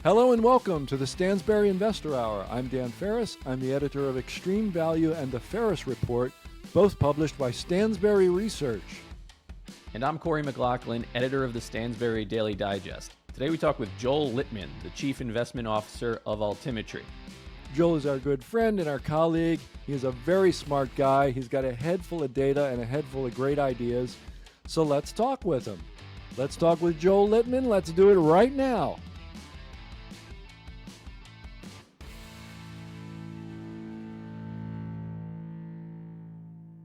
Hello and welcome to the Stansberry Investor Hour. I'm Dan Ferris. I'm the editor of Extreme Value and the Ferris Report, both published by Stansberry Research. And I'm Corey McLaughlin, editor of the Stansberry Daily Digest. Today we talk with Joel Littman, the Chief Investment Officer of Altimetry. Joel is our good friend and our colleague. He is a very smart guy. He's got a head full of data and a head full of great ideas. So let's talk with him. Let's talk with Joel Littman. Let's do it right now.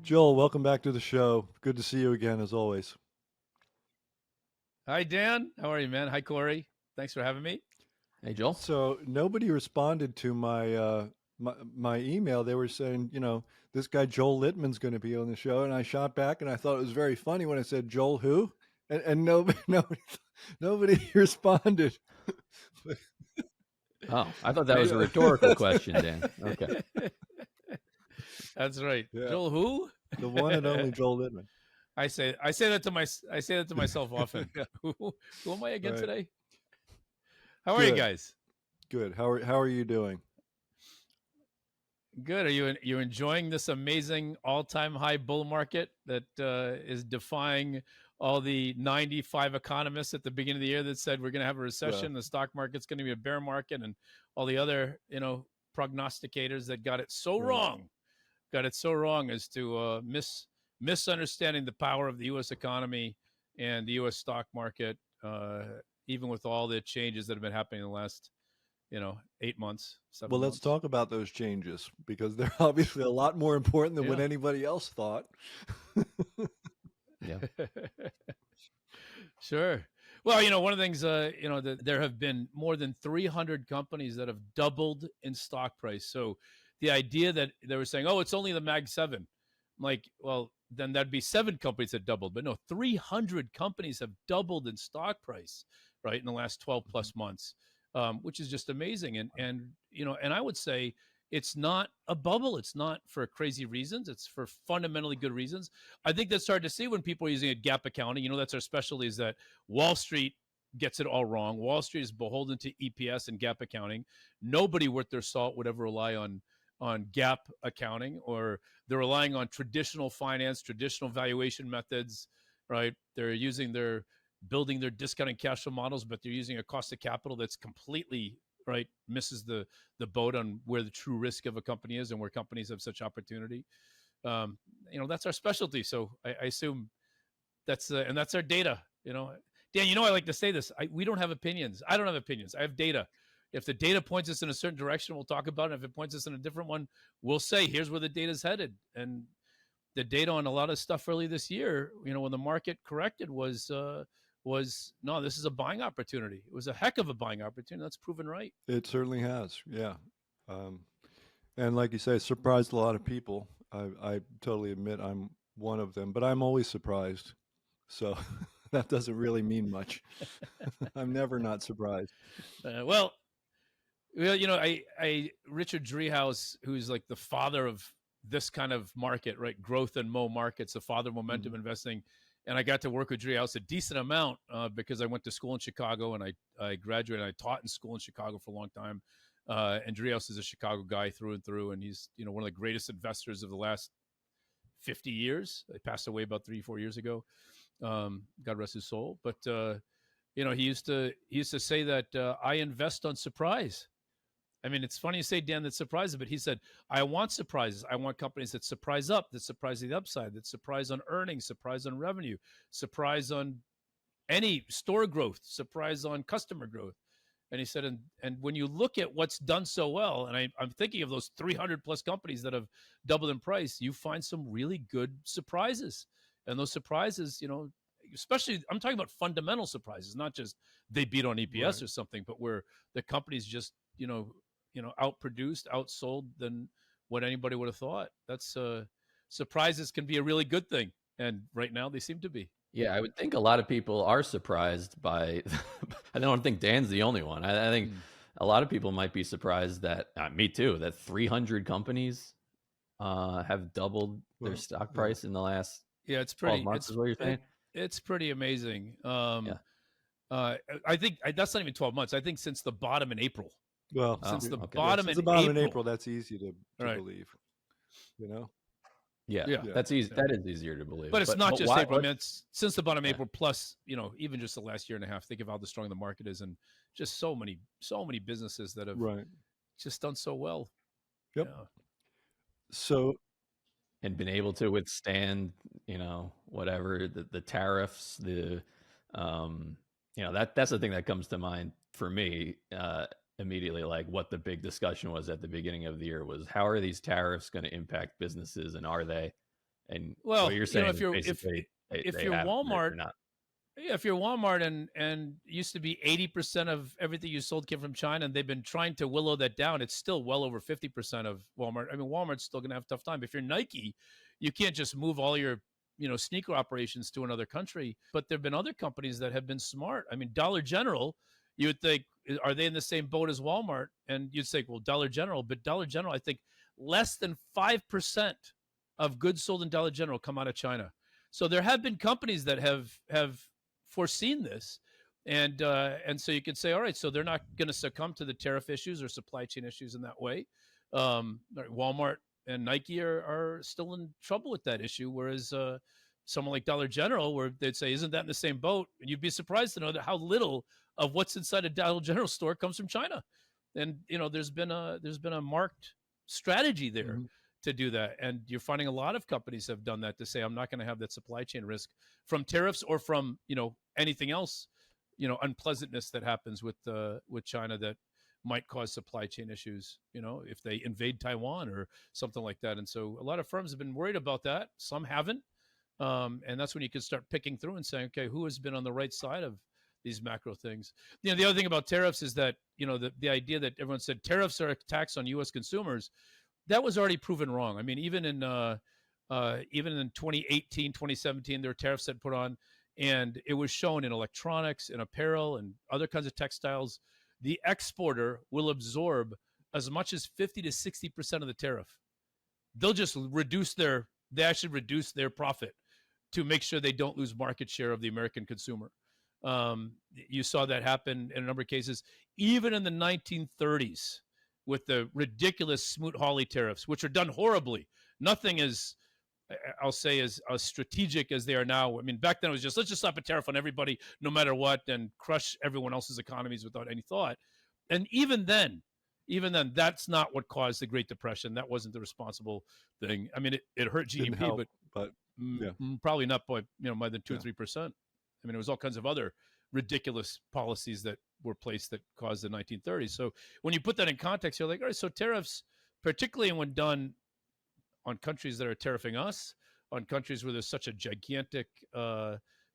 Joel, welcome back to the show. Good to see you again, as always. Hi, Dan. How are you, man? Hi, Corey. Thanks for having me. Hey, Joel. So nobody responded to my my email. They were saying, this guy Joel Littman's going to be on the show, and I shot back, and I thought it was very funny when I said Joel who, and nobody responded. Oh, I thought that was a rhetorical question, Dan. Okay. That's right. Yeah. Joel who? The one and only Joel Littman. I say that to myself often. Who am I again today? How are you guys? Good. How are you doing? Good. Are you enjoying this amazing all-time high bull market that is defying all the 95 economists at the beginning of the year that said we're going to have a recession, the stock market's going to be a bear market, and all the other prognosticators that got it so wrong as to misunderstanding the power of the U.S. economy and the U.S. stock market, even with all the changes that have been happening in the last 8 months. Well, let's talk about those changes, because they're obviously a lot more important than what anybody else thought. Yeah. Sure. Well, one of the things, there have been more than 300 companies that have doubled in stock price. So the idea that they were saying, oh, it's only the Mag 7. I'm like, well, then that'd be 7 companies that doubled. But no, 300 companies have doubled in stock price, right, in the last 12 plus months, which is just amazing. And I would say it's not a bubble. It's not for crazy reasons. It's for fundamentally good reasons. I think that's hard to see when people are using a gap accounting. That's our specialty, is that Wall Street gets it all wrong. Wall Street is beholden to EPS and gap accounting. Nobody worth their salt would ever rely on gap accounting, or they're relying on traditional finance, traditional valuation methods, right? They're building their discounted cash flow models, but they're using a cost of capital that's completely, right, misses the boat on where the true risk of a company is and where companies have such opportunity. That's our specialty. So I assume that's our data. Dan, I like to say this. We don't have opinions. I don't have opinions. I have data. If the data points us in a certain direction, we'll talk about it. If it points us in a different one, we'll say, here's where the data's headed. And the data on a lot of stuff early this year, when the market corrected was no, this is a buying opportunity. It was a heck of a buying opportunity. That's proven right. It certainly has. Yeah. And like you say, it surprised a lot of people. I totally admit I'm one of them, but I'm always surprised. So that doesn't really mean much. I'm never not surprised. Well, Richard Driehaus, who's like the father of this kind of market, right? Growth and markets, the father of momentum investing. And I got to work with Driehaus a decent amount because I went to school in Chicago, and I graduated. I taught in school in Chicago for a long time. And Driehaus is a Chicago guy through and through. And he's, one of the greatest investors of the last 50 years. He passed away about 3-4 years ago. God rest his soul. But, he used to say that I invest on surprise. I mean, it's funny you say, Dan, that surprises, but he said, I want surprises. I want companies that surprise up, that surprise the upside, that surprise on earnings, surprise on revenue, surprise on any store growth, surprise on customer growth. And he said, and when you look at what's done so well, and I'm thinking of those 300 plus companies that have doubled in price, you find some really good surprises. And those surprises, especially, I'm talking about fundamental surprises, not just they beat on EPS or something, but where the company's just, outproduced, outsold than what anybody would have thought. That's surprises can be a really good thing. And right now they seem to be. Yeah, I would think a lot of people are surprised by, I don't think Dan's the only one. I think a lot of people might be surprised that, me too, that 300 companies have doubled their stock price in the last it's 12 months, is what you're saying? It's pretty amazing. I think that's not even 12 months. I think since the bottom in April. Well, Oh, Since the okay. yeah, bottom since in the bottom in April. April, that's easy to Right. believe. You know. Yeah, Yeah. that's easy. Yeah. That is easier to believe. But it's not just why, April. I mean, it's since the bottom of Yeah. April plus, even just the last year and a half. Think of how strong the market is, and just so many businesses that have Right. just done so well. Yep. Yeah. So and been able to withstand, whatever the tariffs, that's the thing that comes to mind for me immediately. Like what the big discussion was at the beginning of the year was, how are these tariffs going to impact businesses, and are they? And Well, what you're saying if is you're basically if they you're have, Walmart, they're not. yeah, if you're Walmart and used to be 80% of everything you sold came from China, and they've been trying to willow that down, it's still well over 50% of Walmart. I mean, Walmart's still going to have a tough time. If you're Nike, you can't just move all your sneaker operations to another country. But there have been other companies that have been smart. I mean, Dollar General, you would think, are they in the same boat as Walmart? And you'd say, well, Dollar General, but Dollar General, I think less than 5% of goods sold in Dollar General come out of China. So there have been companies that have foreseen this, and so you could say, all right, so they're not going to succumb to the tariff issues or supply chain issues in that way. Walmart and Nike are still in trouble with that issue, whereas someone like Dollar General, where they'd say, isn't that in the same boat? And you'd be surprised to know that how little of what's inside a Dollar General store comes from China. And there's been a marked strategy there. Mhm. To do that, and you're finding a lot of companies have done that, to say, I'm not going to have that supply chain risk from tariffs or from anything else, unpleasantness that happens with China that might cause supply chain issues, if they invade Taiwan or something like that. And so a lot of firms have been worried about that. Some haven't, and that's when you can start picking through and saying, okay, who has been on the right side of these macro things? The other thing about tariffs is that the idea that everyone said tariffs are a tax on U.S. consumers. That was already proven wrong. I mean, even in 2018, 2017, there were tariffs that put on, and it was shown in electronics and apparel and other kinds of textiles. The exporter will absorb as much as 50 to 60% of the tariff. They'll just they actually reduce their profit to make sure they don't lose market share of the American consumer. You saw that happen in a number of cases, even in the 1930s. With the ridiculous Smoot-Hawley tariffs, which are done horribly. Nothing is, I'll say, as strategic as they are now. I mean, back then it was just, let's just slap a tariff on everybody, no matter what, and crush everyone else's economies without any thought. And even then, that's not what caused the Great Depression. That wasn't the responsible thing. I mean, it hurt GDP, didn't help, but yeah. Probably not by more than 2 or 3%. I mean, there was all kinds of other ridiculous policies that were placed that caused the 1930s. So when you put that in context, you're like, all right, so tariffs, particularly when done on countries that are tariffing us, on countries where there's such a gigantic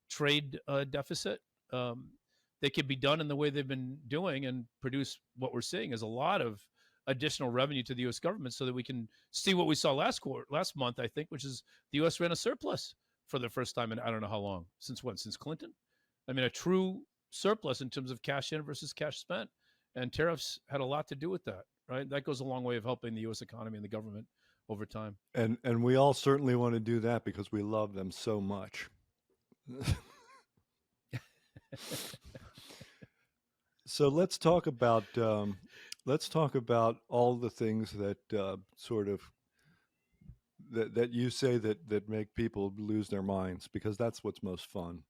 trade deficit, they can be done in the way they've been doing and produce what we're seeing is a lot of additional revenue to the U.S. government, so that we can see what we saw last month, I think, which is the U.S. ran a surplus for the first time in I don't know how long. Since when? Since Clinton? I mean, a true surplus in terms of cash in versus cash spent. And tariffs had a lot to do with that, right? That goes a long way of helping the U.S. economy and the government over time. And we all certainly want to do that because we love them so much. So let's talk about all the things that sort of that you say that make people lose their minds, because that's what's most fun.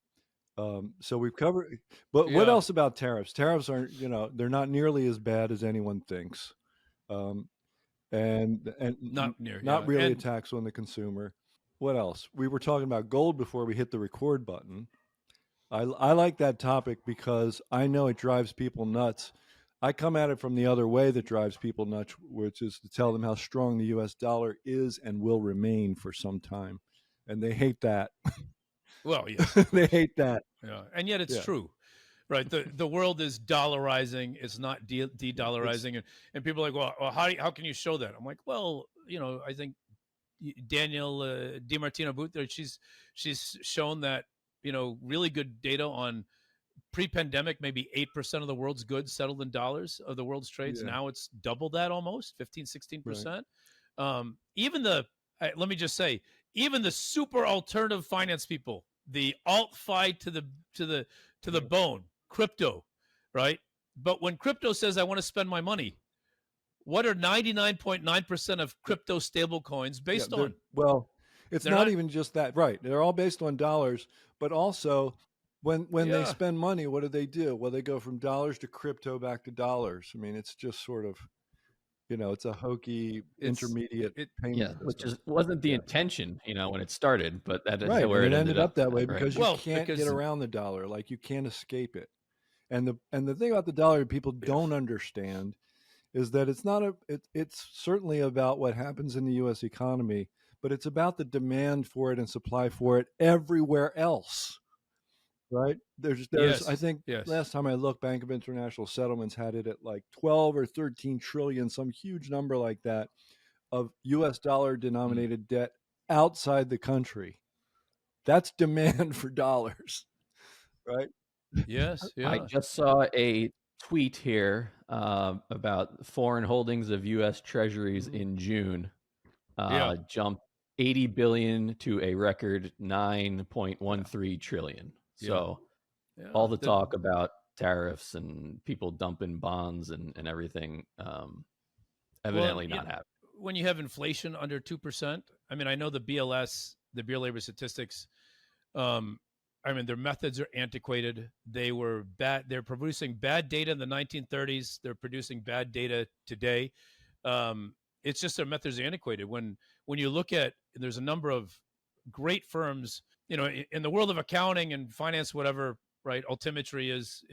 So we've covered, but what else about tariffs? Tariffs aren't, they're not nearly as bad as anyone thinks, and not really a tax on the consumer. What else? We were talking about gold before we hit the record button. I like that topic because I know it drives people nuts. I come at it from the other way that drives people nuts, which is to tell them how strong the U.S. dollar is and will remain for some time, and they hate that. Well, yes, they hate that. Yeah, and yet it's true, right? The world is dollarizing; it's not de-dollarizing, and people are like, well, how can you show that? I'm like, well, I think Daniel DiMartino Booth there, she's shown that really good data on pre-pandemic, maybe 8% of the world's goods settled in dollars of the world's trades. Now it's double that, almost 15-16%. Right. Even let me just say, even the super alternative finance people, the alt-fi to the bone, crypto, right? But when crypto says I want to spend my money, what are 99.9% of crypto stable coins based on? Well, it's They're not not. even just that, right? They're all based on dollars, but also when they Yeah. spend money, what do? Well, they go from dollars to crypto back to dollars. I mean, it's just sort of, it's a hokey It's intermediate it. payment Yeah, which system. wasn't the Yeah. intention, when it started, but that is Right. where And it it ended ended up that way right? because you Well, can't get because around the dollar. Like you can't escape it. And the thing about the dollar that people yeah, don't understand is that it's certainly about what happens in the US economy, but it's about the demand for it and supply for it everywhere else. Right? There's I yes, think yes, last time I looked, Bank of International Settlements had it at like 12 or 13 trillion, some huge number like that, of US dollar mm, denominated debt outside the country. That's demand for dollars, right? yes, I yeah, just saw a tweet here about foreign holdings of U.S. Treasuries Mhm. in June yeah, jumped 80 billion to a record yeah, 9.13 trillion. yeah, So all yeah. the talk about tariffs and people dumping bonds and everything, Well, evidently not happening. when you have inflation under 2%, I mean, I know the BLS, the Bureau of Labor Statistics. Um, I mean, their methods are antiquated. They were bad. They're producing bad data in the 1930s. They're producing bad data today. It's just their methods are antiquated. When you look at, there's a number of great firms, in the world of accounting and finance, whatever, right? Altimetry is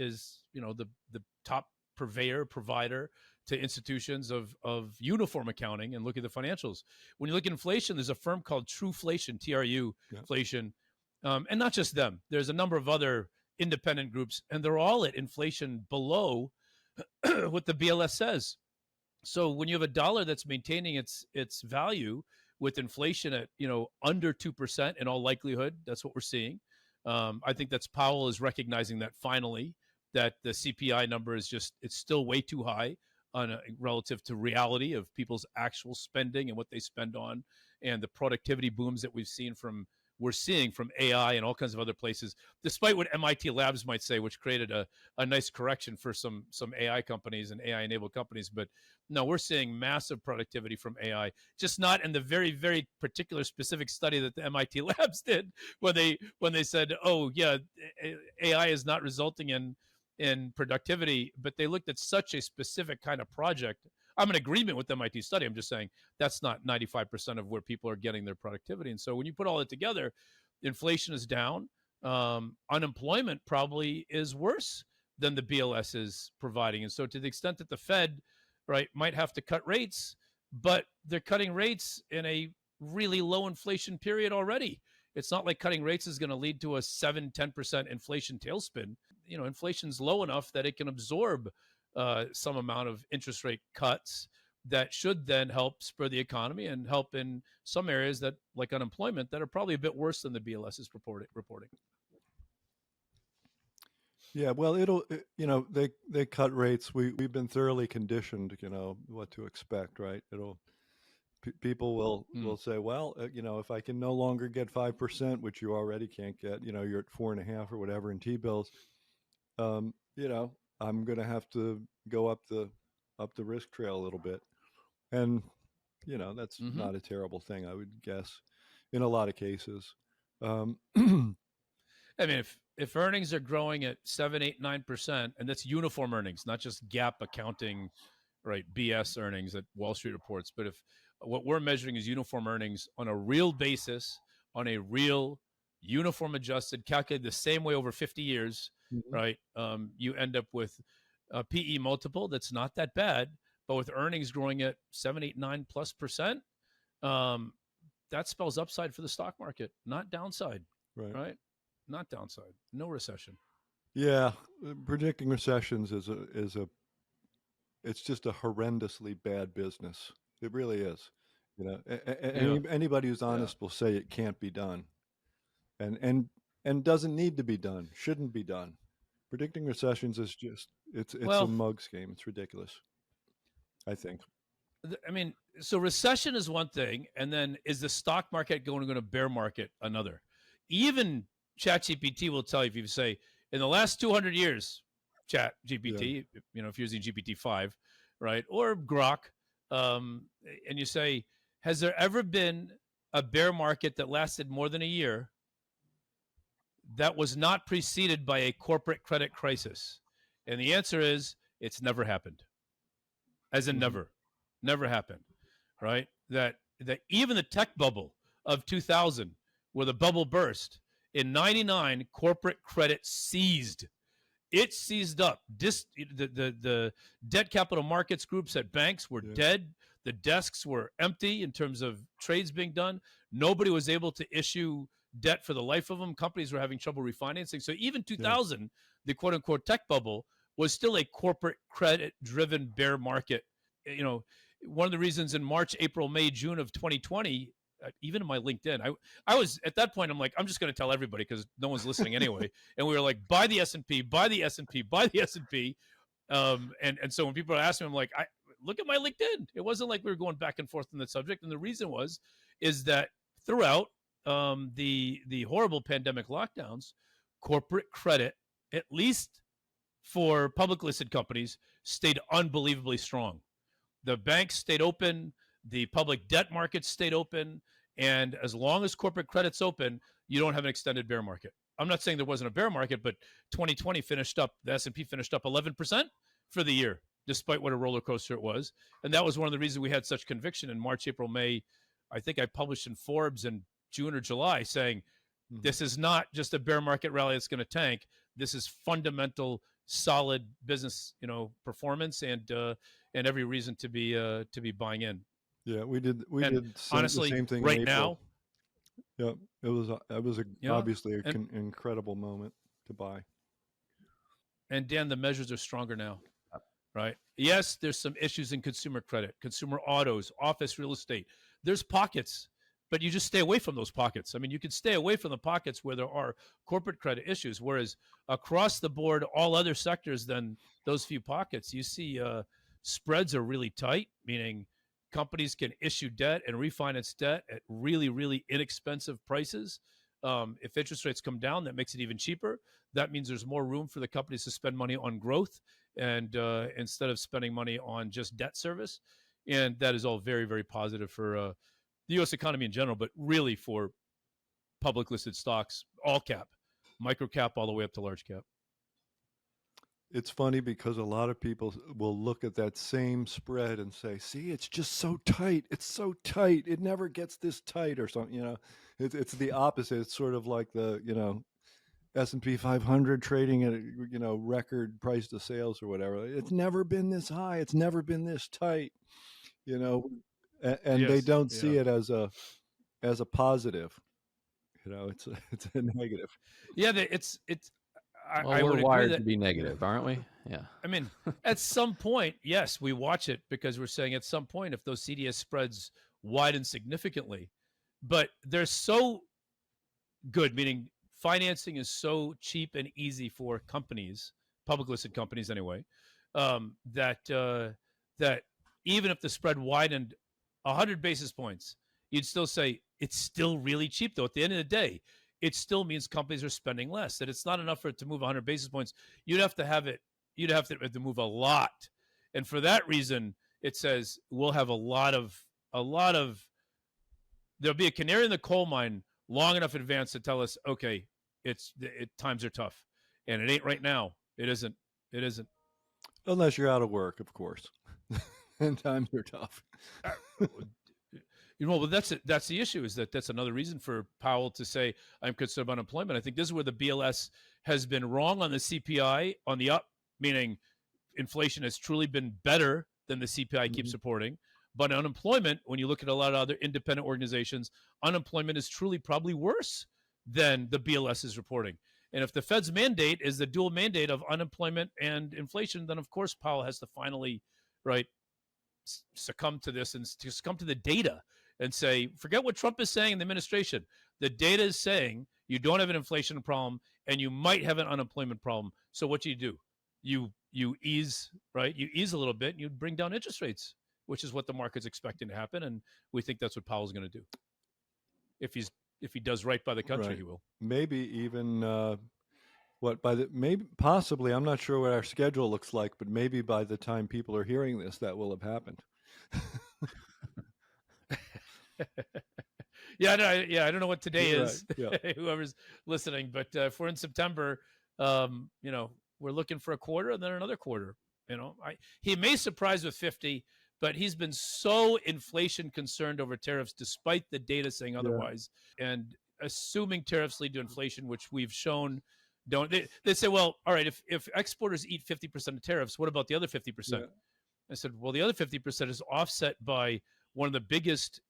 the top provider to institutions of uniform accounting, and look at the financials. When you look at inflation, there's a firm called Truflation, TRU Yeah. inflation, and not just them. There's a number of other independent groups, and they're all at inflation below what the BLS says. So when you have a dollar that's maintaining its value with inflation at under 2% in all likelihood, that's what we're seeing. I think that's Powell is recognizing that finally, that the CPI number is it's still way too high relative to reality of people's actual spending and what they spend on, and the productivity booms that we're seeing from AI and all kinds of other places, despite what MIT Labs might say, which created a nice correction for some AI companies and AI enabled companies. But no, we're seeing massive productivity from AI, just not in the very, very particular specific study that the MIT Labs did, when they said, oh yeah, AI is not resulting in productivity, but they looked at such a specific kind of project. I'm in agreement with the MIT study. I'm just saying that's not 95% of where people are getting their productivity. And so when you put all that together, inflation is down. Unemployment probably is worse than the BLS is providing. And so to the extent that the Fed, right, might have to cut rates, but they're cutting rates in a really low inflation period already. It's not like cutting rates is going to lead to a 7-10% inflation tailspin. Inflation's low enough that it can absorb some amount of interest rate cuts that should then help spur the economy and help in some areas that, like unemployment, that are probably a bit worse than the BLS is reporting. Yeah, well, they cut rates. We've been thoroughly conditioned, what to expect, right? People will say, well, if I can no longer get 5%, which you already can't get, you're at 4.5 or whatever in T-bills, I'm going to have to go up the risk trail a little bit. And, that's Mm-hmm. not a terrible thing, I would guess, in a lot of cases. I mean, if earnings are growing at 7, 8, 9%, and that's uniform earnings, not just GAAP accounting, right, BS earnings that Wall Street reports, but if what we're measuring is uniform earnings on a real basis, on a real uniform adjusted, calculated the same way over 50 years, Mhm. right, you end up with a PE multiple that's not that bad, but with earnings growing at 7, 8, 9+%, that spells upside for the stock market, not downside, Right. right? Not downside, no recession. Yeah, predicting recessions it's just a horrendously bad business. It really is. Yeah, Anybody who's yeah. honest will say it can't be done, and doesn't need to be done, shouldn't be done. Predicting recessions is just it's a Well, mug's game. It's ridiculous, I think. I mean, so recession is one thing, and then is the stock market going to bear market another? Even ChatGPT will tell you, if you say in the last 200 years, Chat GPT, if you're using GPT-5, right, or Grok, and you say, has there ever been a bear market that lasted more than a year that was not preceded by a corporate credit crisis? And the answer is, it's never happened. As in never happened, right? That even the tech bubble of 2000, where the bubble burst, in 99, corporate credit seized. It seized up. The debt capital markets groups at banks were dead. The desks were empty in terms of trades being done. Nobody was able to issue debt for the life of them. Companies were having trouble refinancing. So even 2000, the quote unquote tech bubble, was still a corporate credit driven bear market. One of the reasons in March, April, May, June of 2020, even in my LinkedIn, I was at that point, I'm like, I'm just going to tell everybody because no one's listening anyway. And we were like, buy the S&P, buy the S&P, buy the S&P. And so when people are asking me, I'm like, look at my LinkedIn. It wasn't like we were going back and forth on the subject. And the reason is that throughout the horrible pandemic lockdowns, corporate credit, at least for public listed companies, stayed unbelievably strong. The banks stayed open, the public debt markets stayed open, and as long as corporate credit's open, you don't have an extended bear market. I'm not saying there wasn't a bear market, but 2020 finished up, the S&P finished up 11% for the year, despite what a roller coaster it was. And that was one of the reasons we had such conviction in March, April, May. I think I published in Forbes in June or July saying, this is not just a bear market rally that's going to tank. This is fundamental, solid business, performance, and every reason to be buying in. Yeah, we did Honestly, the same thing right in now. Yeah, it was obviously an incredible moment to buy. And Dan, the measures are stronger now, right? Yes, there's some issues in consumer credit, consumer autos, office real estate. There's pockets, but you just stay away from those pockets. I mean, you can stay away from the pockets where there are corporate credit issues, whereas across the board, all other sectors than those few pockets, you see spreads are really tight, meaning companies can issue debt and refinance debt at really, really inexpensive prices. If interest rates come down, that makes it even cheaper. That means there's more room for the companies to spend money on growth and instead of spending money on just debt service. And that is all very, very positive for the U.S. economy in general, but really for public listed stocks, all cap, micro cap, all the way up to large cap. It's funny because a lot of people will look at that same spread and say, see, it's just so tight. It's so tight. It never gets this tight or something. It's the opposite. It's sort of like the, S&P 500 trading at, record price to sales or whatever. It's never been this high. It's never been this tight, and they don't see it as a positive. It's a negative. Yeah, I we're wired to be negative, aren't we? Yeah. I mean, at some point, yes, we watch it because we're saying at some point, if those CDS spreads widen significantly, but they're so good, meaning financing is so cheap and easy for companies, public listed companies anyway, that even if the spread widened 100 basis points, you'd still say it's still really cheap, though. At the end of the day, it still means companies are spending less. That it's not enough for it to move 100 basis points. You'd have to move a lot. And for that reason, it says we'll have a lot of there'll be a canary in the coal mine long enough in advance to tell us, okay, times are tough. And it ain't right now. It isn't. Unless you're out of work, of course. And times are tough. Well, that's the issue, is that's another reason for Powell to say, I'm concerned about unemployment. I think this is where the BLS has been wrong on the CPI on the up, meaning inflation has truly been better than the CPI keeps reporting. But unemployment, when you look at a lot of other independent organizations, unemployment is truly probably worse than the BLS is reporting. And if the Fed's mandate is the dual mandate of unemployment and inflation, then of course Powell has to finally, succumb to this and succumb to the data and say, forget what Trump is saying in the administration. The data is saying you don't have an inflation problem and you might have an unemployment problem. So what do? You ease, right? You ease a little bit and you bring down interest rates, which is what the market's expecting to happen. And we think that's what Powell's going to do. If he does right by the country, he will. Maybe even What by the maybe possibly I'm not sure what our schedule looks like, but maybe by the time people are hearing this, that will have happened. Yeah, no, I don't know what today Right. is. Yeah. Whoever's listening, but if we're in September, we're looking for a quarter and then another quarter. He may surprise with 50, but he's been so inflation concerned over tariffs, despite the data saying Yeah. otherwise, and assuming tariffs lead to inflation, which we've shown don't. They say, well, all right, if exporters eat 50% of tariffs, what about the other 50%? Yeah. I said, well, the other 50% is offset by one of the biggest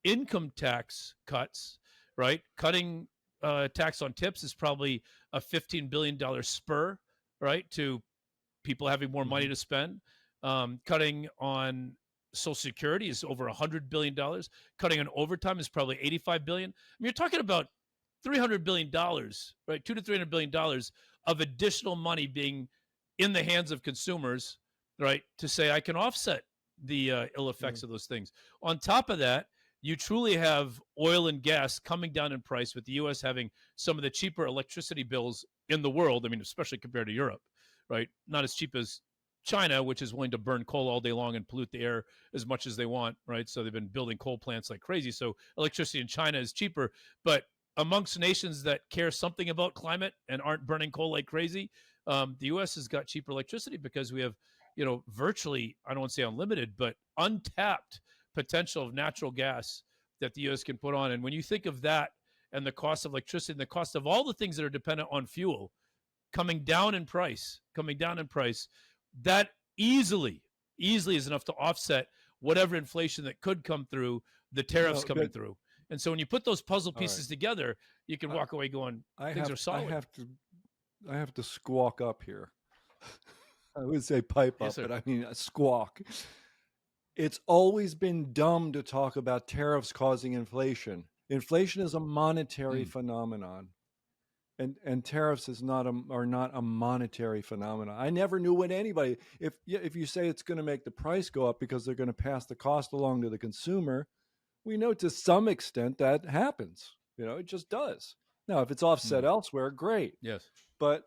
income tax cuts, right? Cutting tax on tips is probably a $15 billion spur, right, to people having more money to spend. Cutting on Social Security is over $100 billion. Cutting on overtime is probably $85 billion. I mean, you're talking about $300 billion, right? $200 to $300 billion of additional money being in the hands of consumers, right? To say, I can offset the ill effects of those things. On top of that, you truly have oil and gas coming down in price, with the U.S. having some of the cheaper electricity bills in the world. I mean, especially compared to Europe, right? Not as cheap as China, which is willing to burn coal all day long and pollute the air as much as they want, right? So they've been building coal plants like crazy. So electricity in China is cheaper. But amongst nations that care something about climate and aren't burning coal like crazy, the U.S. has got cheaper electricity because we have, virtually, I don't want to say unlimited, but untapped potential of natural gas that the U.S. can put on. And when you think of that and the cost of electricity and the cost of all the things that are dependent on fuel coming down in price, that easily is enough to offset whatever inflation that could come through, the tariffs coming through. And so when you put those puzzle pieces together, you can walk away going, things are solid. I have to squawk up here. I would say pipe up, but I mean a squawk. It's always been dumb to talk about tariffs causing inflation. Inflation is a monetary phenomenon, and tariffs are not a monetary phenomenon. I never knew what anybody. If you say it's going to make the price go up because they're going to pass the cost along to the consumer, we know to some extent that happens. It just does. Now, if it's offset elsewhere, great. Yes, but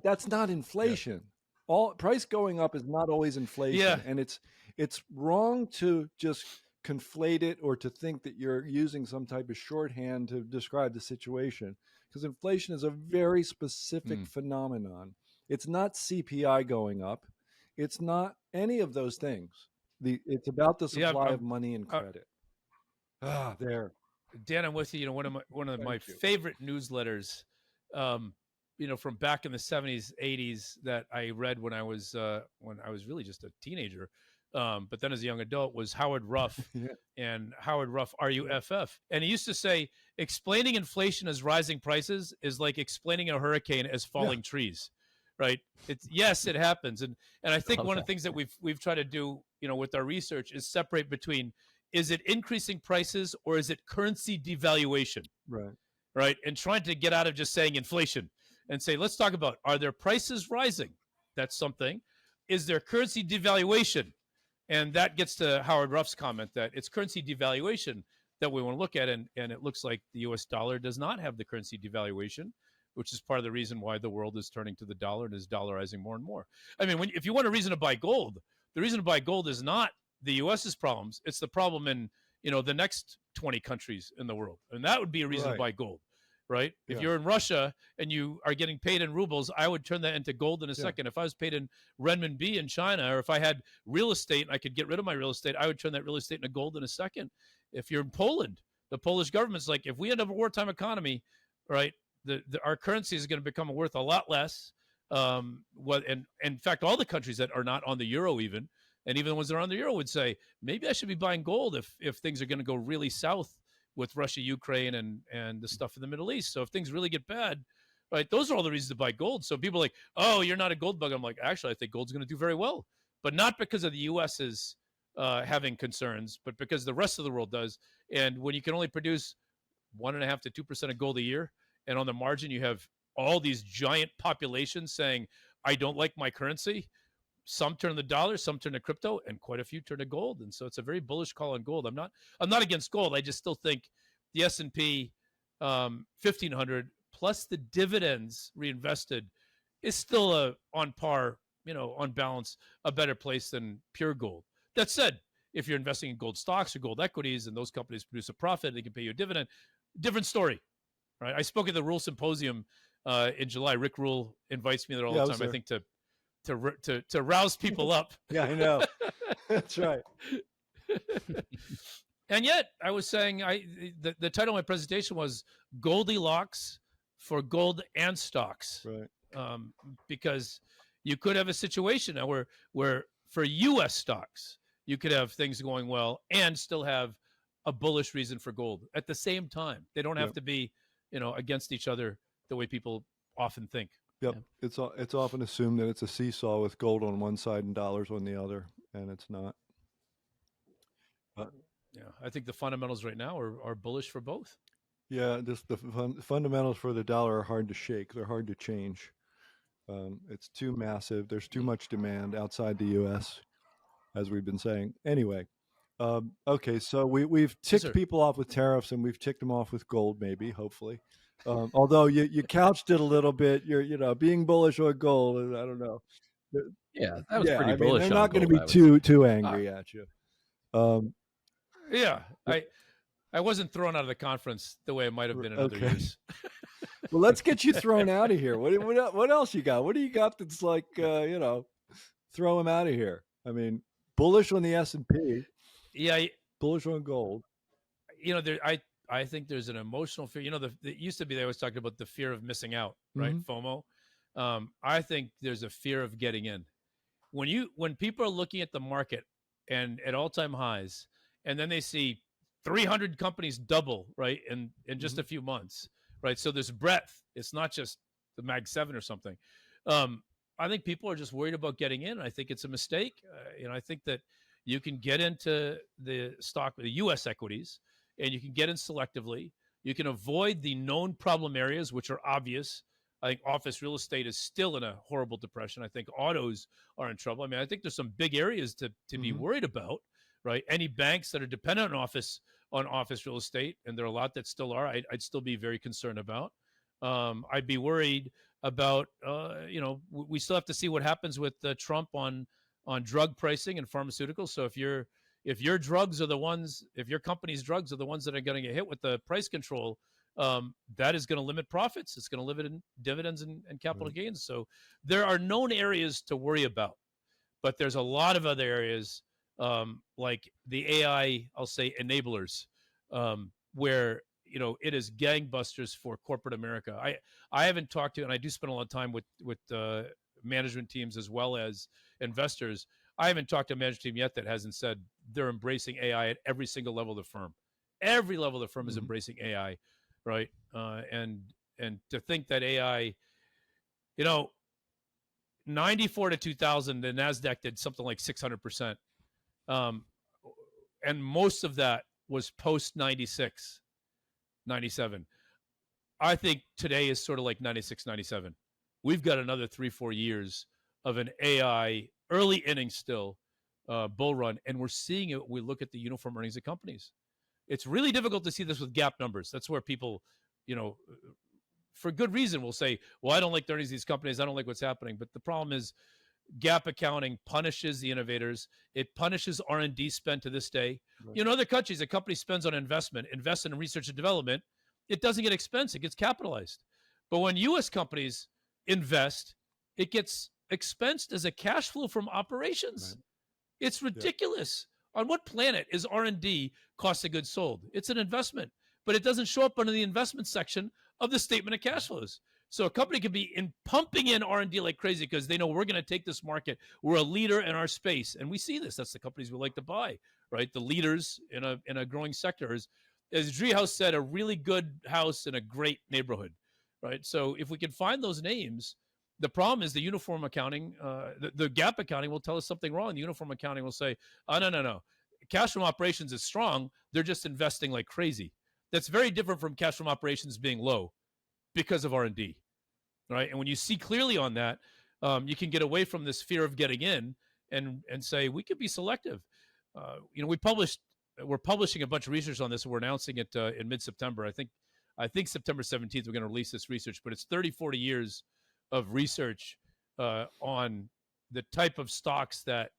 that's not inflation. Yeah. All price going up is not always inflation, and it's wrong to just conflate it or to think that you're using some type of shorthand to describe the situation, because inflation is a very specific phenomenon. It's not CPI going up. It's not any of those things. It's about the supply of money and credit. There. Dan, I'm with you. One of my favorite newsletters, from back in the 70s, 80s that I read when I was really just a teenager. But then as a young adult, was Howard Ruff. And Howard Ruff, RUFF. And he used to say, explaining inflation as rising prices is like explaining a hurricane as falling trees, right? Yes, it happens. And I think one of the things that we've tried to do, with our research is separate between, is it increasing prices or is it currency devaluation? Right. And trying to get out of just saying inflation and say, let's talk about, are there prices rising? That's something. Is there currency devaluation? And that gets to Howard Ruff's comment that it's currency devaluation that we want to look at. And it looks like the US dollar does not have the currency devaluation, which is part of the reason why the world is turning to the dollar and is dollarizing more and more. I mean, if you want a reason to buy gold, the reason to buy gold is not the US's problems. It's the problem in, the next 20 countries in the world. And that would be a reason to buy gold, right? If you're in Russia and you are getting paid in rubles, I would turn that into gold in a second. If I was paid in renminbi in China, or if I had real estate and I could get rid of my real estate, I would turn that real estate into gold in a second. If you're in Poland, the Polish government's like, if we end up a wartime economy, right, our currency is going to become worth a lot less. And in fact, all the countries that are not on the euro even, and even the ones that are on the euro would say, maybe I should be buying gold if things are going to go really south with Russia, Ukraine, and the stuff in the Middle East. So if things really get bad, right, those are all the reasons to buy gold. So people are like, oh, you're not a gold bug. I'm like, actually, I think gold's going to do very well, but not because of the U.S. is having concerns, but because the rest of the world does. And when you can only produce 1.5% to 2% of gold a year, and on the margin you have all these giant populations saying, I don't like my currency. Some turn to the dollar, some turn to crypto, and quite a few turn to gold. And so it's a very bullish call on gold. I'm not against gold. I just still think the S&P 1500 plus the dividends reinvested is still on par, on balance, a better place than pure gold. That said, if you're investing in gold stocks or gold equities and those companies produce a profit, they can pay you a dividend, different story, right? I spoke at the Rule Symposium in July. Rick Rule invites me there all Yeah, I the was time, I there. think to rouse people up. Yeah, I know. That's right. And yet I was saying, the title of my presentation was Goldilocks for gold and stocks. Right. Because you could have a situation now where for U.S. stocks, you could have things going well and still have a bullish reason for gold at the same time. They don't have Yep. to be, against each other the way people often think. Yep. Yeah. It's often assumed that it's a seesaw with gold on one side and dollars on the other, and it's not. Yeah, I think the fundamentals right now are bullish for both. Yeah, just the fundamentals for the dollar are hard to shake. They're hard to change. It's too massive. There's too much demand outside the U.S., as we've been saying. Anyway, okay, so we've ticked people off with tariffs, and we've ticked them off with gold, maybe, hopefully. Although you couched it a little bit. You're being bullish on gold. I don't know. Yeah, that was pretty I mean, bullish. they're on not going to gold, be too angry at you. Yeah, I wasn't thrown out of the conference the way I might have been in other years. Well, let's get you thrown out of here. What else you got? What do you got that's like, throw him out of here? I mean, bullish on the S&P. Yeah. Bullish on gold. I think there's an emotional fear. It used to be they always talked about the fear of missing out, right? FOMO. I think there's a fear of getting in. When people are looking at the market and at all-time highs, and then they see 300 companies double, right, in just a few months, right? So there's breadth. It's not just the Mag 7 or something. I think people are just worried about getting in. I think it's a mistake. I think that you can get into the U.S. equities, and you can get in selectively. You can avoid the known problem areas, which are obvious. I think office real estate is still in a horrible depression. I think autos are in trouble. I mean, I think there's some big areas to be worried about, right? Any banks that are dependent on office real estate, and there are a lot that still are, I'd still be very concerned about. I'd be worried about, we still have to see what happens with Trump on drug pricing and pharmaceuticals. So if your drugs are the ones, if your company's drugs are the ones that are going to get hit with the price control, that is going to limit profits. It's going to limit dividends and capital gains. So there are known areas to worry about, but there's a lot of other areas, like the AI, I'll say enablers, where it is gangbusters for corporate America. I haven't talked to, and I do spend a lot of time with management teams as well as investors. I haven't talked to a management team yet that hasn't said they're embracing AI at every single level of the firm. Every level of the firm is embracing AI, right? And to think that AI, 94 to 2000, the NASDAQ did something like 600%. And most of that was post 96, 97. I think today is sort of like 96, 97. We've got another 3-4 years of an AI early inning still bull run, and we're seeing it. We look at the uniform earnings of companies. It's really difficult to see this with GAAP numbers. That's where people, for good reason, will say, well, I don't like the earnings of these companies. I don't like what's happening. But the problem is GAAP accounting punishes the innovators. It punishes R&D spend to this day. Right. In other countries, a company spends on investment, invests in research and development. It doesn't get expensed. It gets capitalized. But when U.S. companies invest, it gets expensed as a cash flow from operations. Right. It's ridiculous. Yeah. On what planet is R&D cost of goods sold? It's an investment, but it doesn't show up under the investment section of the statement of cash flows. So a company could be pumping in R&D like crazy because they know we're going to take this market. We're a leader in our space, and we see this. That's the companies we like to buy, right? The leaders in a growing sector. As Driehaus said, a really good house in a great neighborhood, right? So if we can find those names, the problem is the uniform accounting, the GAAP accounting will tell us something wrong. The uniform accounting will say, oh, no. Cash from operations is strong. They're just investing like crazy. That's very different from cash from operations being low because of R&D, right? And when you see clearly on that, you can get away from this fear of getting in and say, we could be selective. We're publishing a bunch of research on this. And we're announcing it in mid-September. I think I think September 17th, we're going to release this research, but it's 30, 40 years of research on the type of stocks that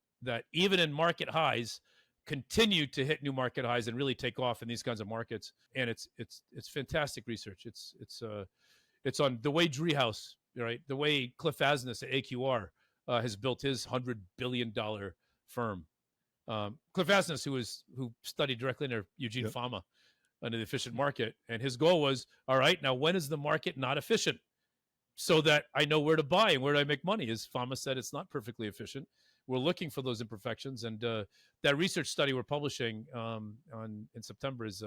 even in market highs continue to hit new market highs and really take off in these kinds of markets. And it's fantastic research. It's on the way Driehaus, right? The way Cliff Asness at AQR has built his $100 billion firm. Cliff Asness, who studied directly under Eugene Fama under the efficient market, and his goal was, all right, now when is the market not efficient, so that I know where to buy and where do I make money? As Fama said, it's not perfectly efficient. We're looking for those imperfections, and that research study we're publishing in September is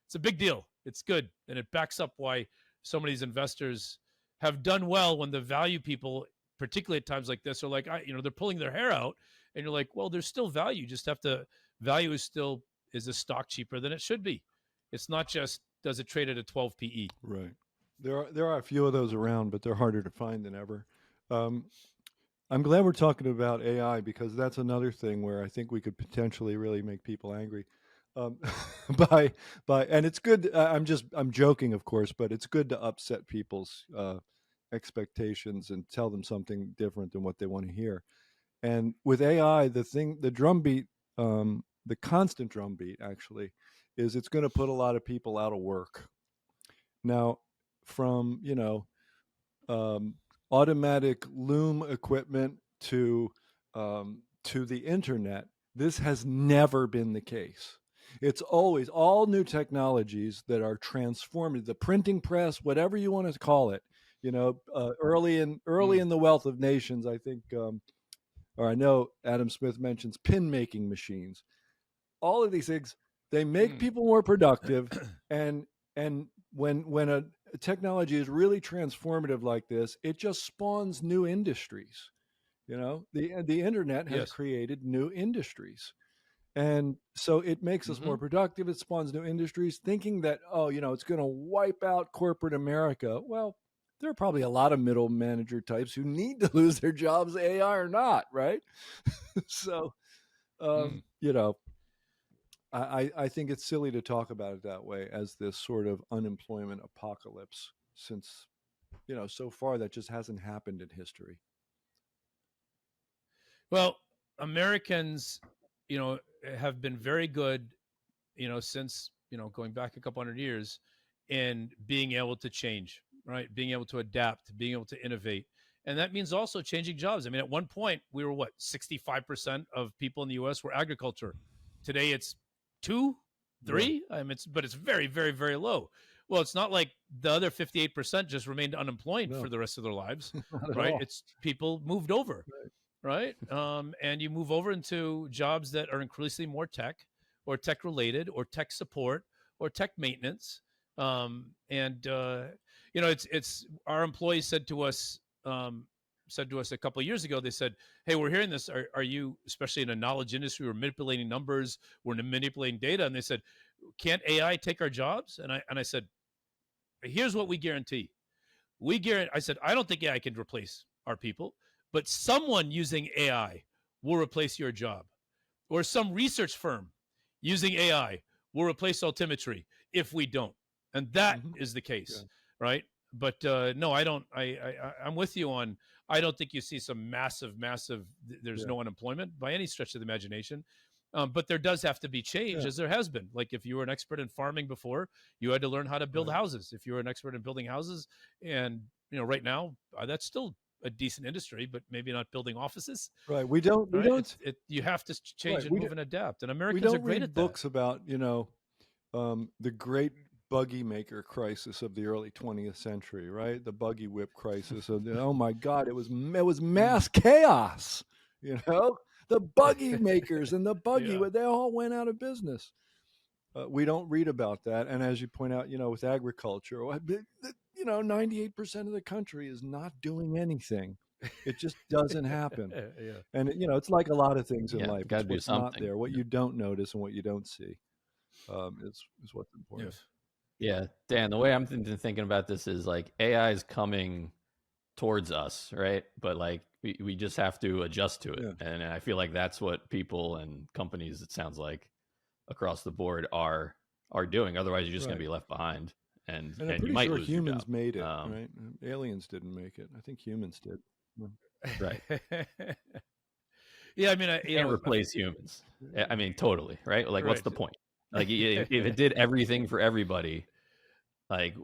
it's a big deal. It's good, and it backs up why so many of these investors have done well when the value people, particularly at times like this, are like, they're pulling their hair out, and you're like, well, there's still value. You just have to, value is a stock cheaper than it should be. It's not just, does it trade at a 12 PE? Right. There are a few of those around, but they're harder to find than ever. I'm glad we're talking about AI, because that's another thing where I think we could potentially really make people angry. And it's good. I'm joking, of course, but it's good to upset people's expectations and tell them something different than what they want to hear. And with AI, the drumbeat, the constant drumbeat actually, is it's going to put a lot of people out of work. Now, from automatic loom equipment to the internet, this has never been the case. It's always all new technologies that are transformed. The printing press, whatever you want to call it, early in the Wealth of Nations, I think, or I know Adam Smith mentions pin making machines. All of these things, they make people more productive, and when a technology is really transformative like this, it just spawns new industries. The internet has created new industries, and so it makes us more productive. It spawns new industries, thinking that it's going to wipe out corporate America. Well, there are probably a lot of middle manager types who need to lose their jobs, AI or not, right? So, I think it's silly to talk about it that way, as this sort of unemployment apocalypse, since, so far that just hasn't happened in history. Well, Americans, have been very good, since, going back a couple hundred years, in being able to change, right? Being able to adapt, being able to innovate. And that means also changing jobs. I mean, at one point, we were 65% of people in the U.S. were agriculture. Today, it's 2, 3. I mean, but it's very, very, very low. Well, it's not like the other 58% just remained unemployed for the rest of their lives, right? It's people moved over, right? And you move over into jobs that are increasingly more tech, or tech related, or tech support, or tech maintenance. It's our employees said to us a couple of years ago, they said, hey, we're hearing this. Are you, especially in a knowledge industry, we're manipulating numbers, we're manipulating data. And they said, can't AI take our jobs? And I said, here's what we guarantee. I said, I don't think AI can replace our people, but someone using AI will replace your job, or some research firm using AI will replace Altimetry if we don't. And that is the case, right? But no, I don't. I'm with you on. I don't think you see some massive. There's no unemployment by any stretch of the imagination, but there does have to be change, as there has been. Like if you were an expert in farming before, you had to learn how to build houses. If you were an expert in building houses, and right now that's still a decent industry, but maybe not building offices. Right. We don't. You have to change and move and adapt. And Americans are great at that. Books about the great buggy maker crisis of the early 20th century, right? The buggy whip crisis. Oh my God, it was mass chaos. The buggy makers and the buggy, they all went out of business. We don't read about that. And as you point out, with agriculture, 98% of the country is not doing anything. It just doesn't happen. And it's like a lot of things in life. It's what's not there, what you don't notice and what you don't see, is what's important. Yeah, Dan, the way I'm thinking about this is like AI is coming towards us, right? But like we just have to adjust to it. And I feel like that's what people and companies, it sounds like, across the board are doing. Otherwise, you're just going to be left behind. and And I'm you pretty might sure lose your humans job. made it, right? Aliens didn't make it. I think humans did. Right. Yeah, I mean, You can't replace humans. I mean, totally, right? Like, what's right. the point? Like, if it did everything for everybody, like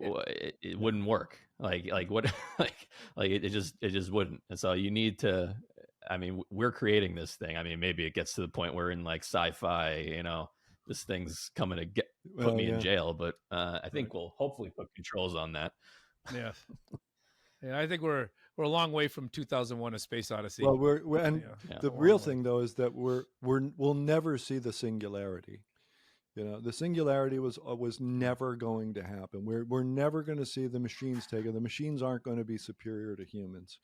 it wouldn't work. Like what? like it just wouldn't. And so you need to. I mean, we're creating this thing. I mean, maybe it gets to the point where in like sci-fi, this thing's coming to put me in jail. But I think we'll hopefully put controls on that. Yeah. Yeah, I think we're a long way from 2001: A Space Odyssey. Well, the real thing though is that we'll never see the singularity. The singularity was never going to happen. We're never going to see the machines take it. The machines aren't going to be superior to humans.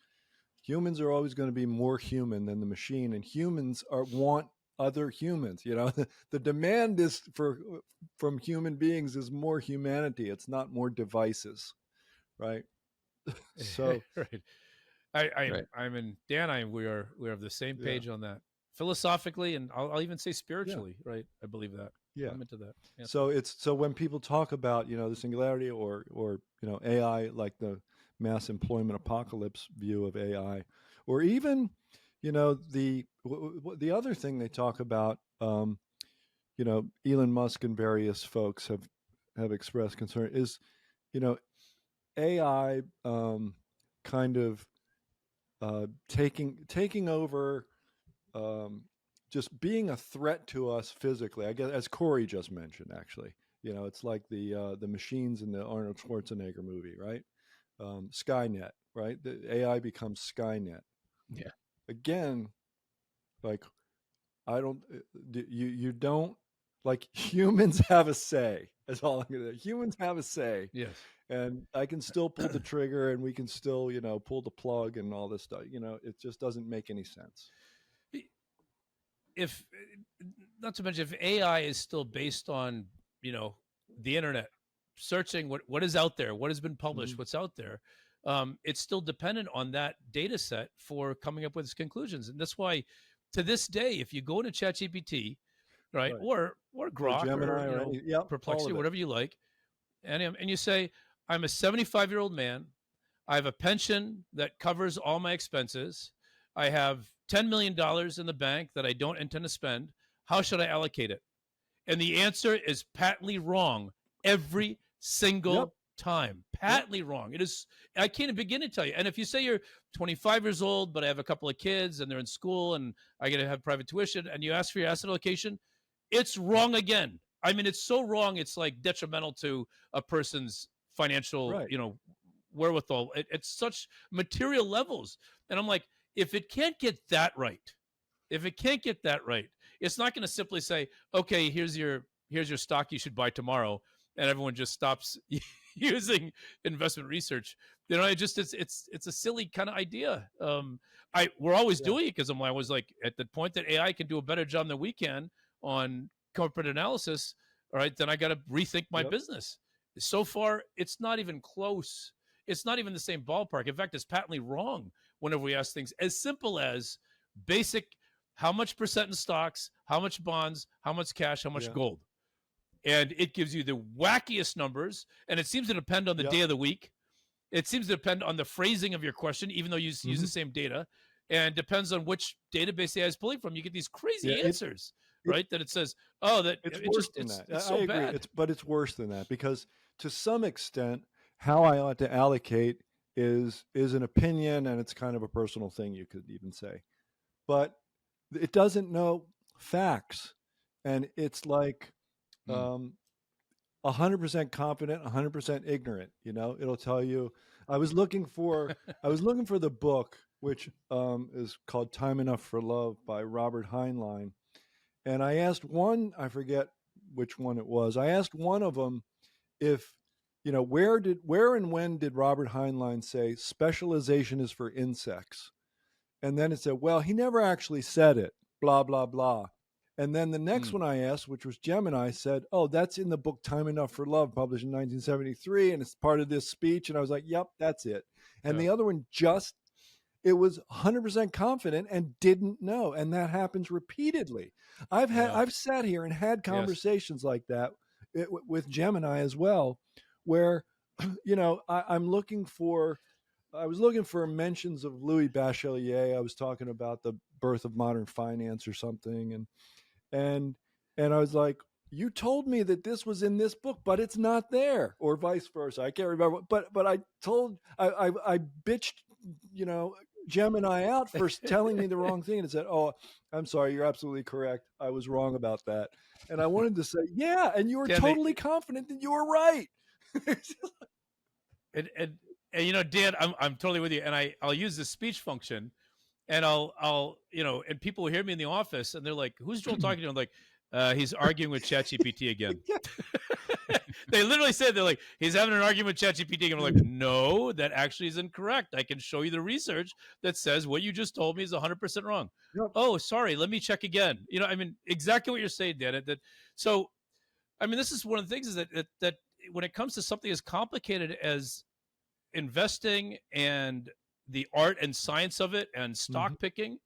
Humans are always going to be more human than the machine, and humans want other humans. The demand is from human beings is more humanity. It's not more devices, right? So right. I'm in Dan. We are of the same page on that, philosophically, and I'll even say spiritually. Right, I believe that. Yeah, I'm into that. Yeah. So when people talk about the singularity or AI, like the mass employment apocalypse view of AI, or even the other thing they talk about, Elon Musk and various folks have expressed concern is AI kind of taking over, just being a threat to us physically. I guess, as Corey just mentioned, actually, it's like the machines in the Arnold Schwarzenegger movie, right? Skynet, right? The AI becomes Skynet. Yeah. Again, like you don't, like, humans have a say. That's all I'm gonna. Humans have a say. Yes. And I can still pull the trigger, and we can still, pull the plug and all this stuff. It just doesn't make any sense. If not to mention, if AI is still based on the internet, searching what is out there, what has been published, what's out there, it's still dependent on that data set for coming up with its conclusions. And that's why, to this day, if you go into ChatGPT, right, or Grok, Gemini, or Perplexity, whatever you like, and you say, I'm a 75-year-old man, I have a pension that covers all my expenses, I have $10 million in the bank that I don't intend to spend, how should I allocate it? And the answer is patently wrong every single time. Patently wrong. It is. I can't begin to tell you. And if you say you're 25 years old, but I have a couple of kids and they're in school and I got to have private tuition, and you ask for your asset allocation, it's wrong again. I mean, it's so wrong. It's like detrimental to a person's financial, wherewithal. It's such material levels. And I'm like, if it can't get that right, it's not going to simply say, okay, here's your stock you should buy tomorrow, and everyone just stops using investment research. It's a silly kind of idea. We're always doing it because I was like, at the point that AI can do a better job than we can on corporate analysis, all right, then I got to rethink my business. So far, it's not even close. It's not even the same ballpark. In fact, it's patently wrong whenever we ask things as simple as basic: how much percent in stocks, how much bonds, how much cash, how much gold. And it gives you the wackiest numbers. And it seems to depend on the day of the week. It seems to depend on the phrasing of your question, even though you use the same data. And depends on which database AI is pulling from. You get these crazy answers, right? That it says, it's worse than that. It's so I agree. bad. But it's worse than that, because to some extent, how I ought to allocate is an opinion, and it's kind of a personal thing, you could even say. But it doesn't know facts, and it's like 100% confident, 100% ignorant. It'll tell you. I was looking for the book, which is called "Time Enough for Love" by Robert Heinlein, and I asked one, I forget which one it was. I asked one of them if where and when did Robert Heinlein say specialization is for insects? And then it said, well, he never actually said it, blah, blah, blah. And then the next one I asked, which was Gemini, said, oh, that's in the book Time Enough for Love, published in 1973, and it's part of this speech. And I was like, yep, that's it. And the other one it was 100% confident and didn't know. And that happens repeatedly. I've sat here and had conversations like that with Gemini as well, where I'm looking for. I was looking for mentions of Louis Bachelier. I was talking about the birth of modern finance or something, and and I was like, "You told me that this was in this book, but it's not there," or vice versa. I can't remember, but I bitched, you know, Gemini out for telling me the wrong thing, and it said, "Oh, I'm sorry, you're absolutely correct. I was wrong about that." And I wanted to say, "Yeah," and you were Dan, totally confident that you were right. and, and and Dan, I'm totally with you, and I'll use the speech function, and I'll and people will hear me in the office, and they're like, "Who's Joel talking to?" I'm like, "He's arguing with ChatGPT again." Yeah. They literally said, they're like, "He's having an argument with ChatGPT." And I'm like, "No, that actually is incorrect. I can show you the research that says what you just told me is 100% wrong." Yep. "Oh, sorry, let me check again." I mean, exactly what you're saying, Dan. So, I mean, this is one of the things, is that when it comes to something as complicated as investing and the art and science of it and stock picking,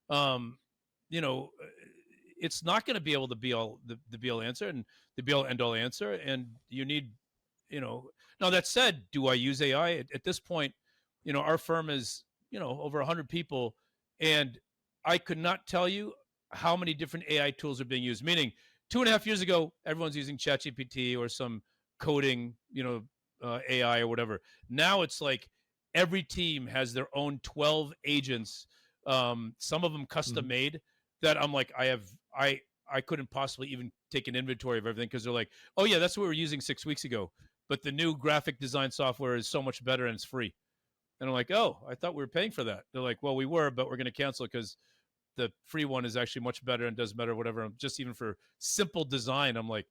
um, you know, it's not going to be able to be all the be all answer and the be all end all answer. And you need, now that said, do I use AI at this point? Our firm is, over 100 people, and I could not tell you how many different AI tools are being used. Meaning, 2.5 years ago, everyone's using ChatGPT or some coding, AI or whatever. Now it's like every team has their own 12 agents, some of them custom made, that I'm like, I couldn't possibly even take an inventory of everything, because they're like, "Oh yeah, that's what we were using 6 weeks ago, but the new graphic design software is so much better and it's free." And I'm like, "Oh, I thought we were paying for that." They're like, "Well, we were, but we're going to cancel it because the free one is actually much better and does better, whatever." Just even for simple design, I'm like,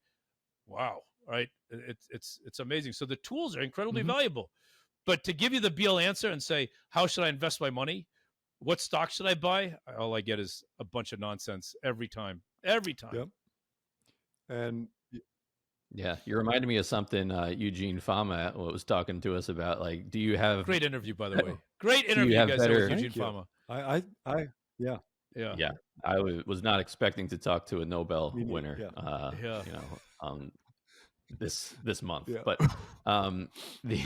wow, right? It's amazing. So the tools are incredibly valuable, but to give you the BL answer and say, how should I invest my money? What stock should I buy? All I get is a bunch of nonsense every time. Every time. Yep. And Yeah, you reminded me of something Eugene Fama was talking to us about. Like, do you have Great interview, by the way. Great do you interview, you have guys did with better? Eugene thank you. Fama. Yeah. Yeah. Yeah, I was not expecting to talk to a Nobel Me neither, winner. Yeah. This month, Yeah. but the